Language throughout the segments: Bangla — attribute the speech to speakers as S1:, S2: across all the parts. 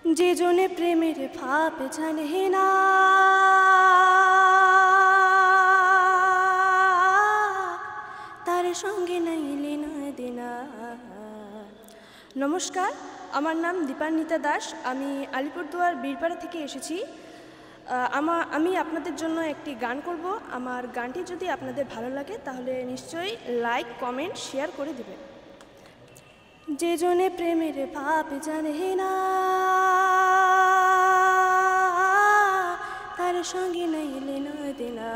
S1: যে জনে প্রেমের ভাব জানে না, তার সঙ্গে নাই লেনা দেনা। নমস্কার, আমার নাম দীপান্বিতা দাস। আমি আলিপুরদুয়ার বীরপাড়া থেকে এসেছি। আমি আপনাদের জন্য একটি গান করব। আমার গানটি যদি আপনাদের ভালো লাগে তাহলে নিশ্চয়ই লাইক, কমেন্ট, শেয়ার করে দেবেন। যে জনে প্রেমের ভাব জানে না, তার সঙ্গে নাই লেনা দেনা।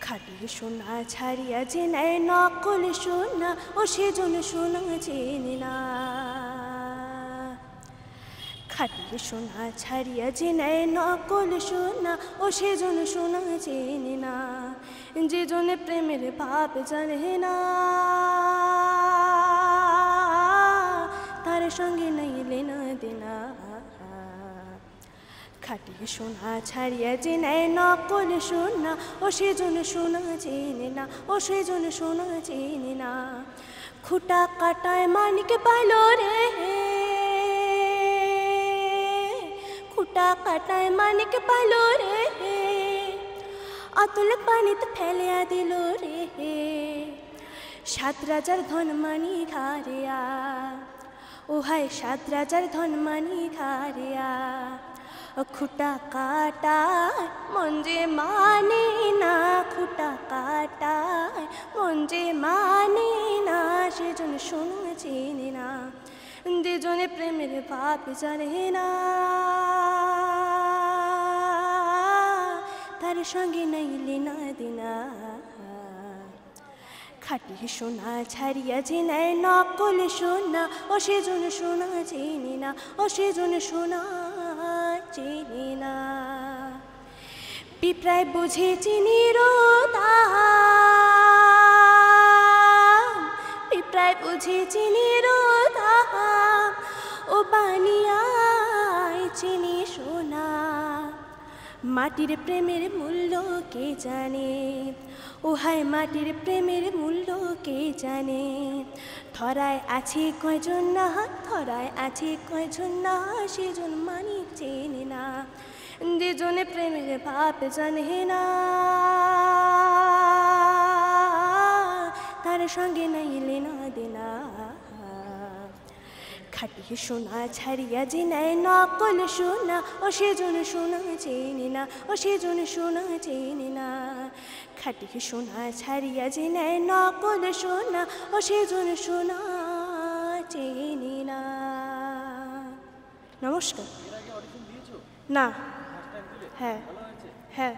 S1: খাঁটি সোনা ছাড়িয়া যে নেয় নকল সোনা, ও সেজন সোনা চেনে না। খাঁটি সোনা ছাড়িয়া যে নেয় নকল সোনা, ও সেজন সোনা চেনে না। যে জনে প্রেমের ভাব জানে না, তার সঙ্গে নাই লেনা দেনা। খাঁটি সোনা ছাড়িয়া যে নেয় নকল সোনা, ও সেজন সোনা চেনে না, ও সেজন সোনা চেনে না। খুঁটা কাটায় মানিক পাইল রে, খুঁটা কাটায় মানিক পাইল রে, অতল পানিতে ফেলিয়া দিল রে। 7 রাজার ধন মানি ঘারিয়া, ও হায় 7 রাজার ধন মানি ঘারিয়া। খুঁটা কাটায় মন যে মানে না, খুঁটা কাটায় মন যে মানে না। সেজন সোনা চেনে না, যে জনে প্রেমের ভাব জানে না, তার সঙ্গে নাই লেনা দেনা। খাঁটি সোনা ছাড়িয়া যে নেয় নকল সোনা, ও সেজন সোনা চেনে না, ও সেজন সোনা চেনে না। পিঁপড়ায় বুঝে চিনির দাম, পিঁপড়ায় বুঝে চিনির দাম, ও বানিয়ায় চিনি সোনা। মাটির প্রেমের মূল্য কে জানে, ও হায় মাটির প্রেমের মূল্য কে জানে। ধরায় আছে কয়জন না, ধরায় আছে কয়জন না, সেজন মানিক চেনে না। যে জনে প্রেমের ভাব জানে না, তার সঙ্গে নাই লেনা দেনা। খাঁটি সোনা ছাড়িয়া যে নেয় নকল সোনা, ও সেজন সোনা চেনে না, ও সেজন সোনা চেনে না। খাঁটি সোনা ছাড়িয়া যে নেয় নকল সোনা, ও সেজন সোনা চেনে না। নমস্কার। না। হ্যাঁ, হ্যাঁ।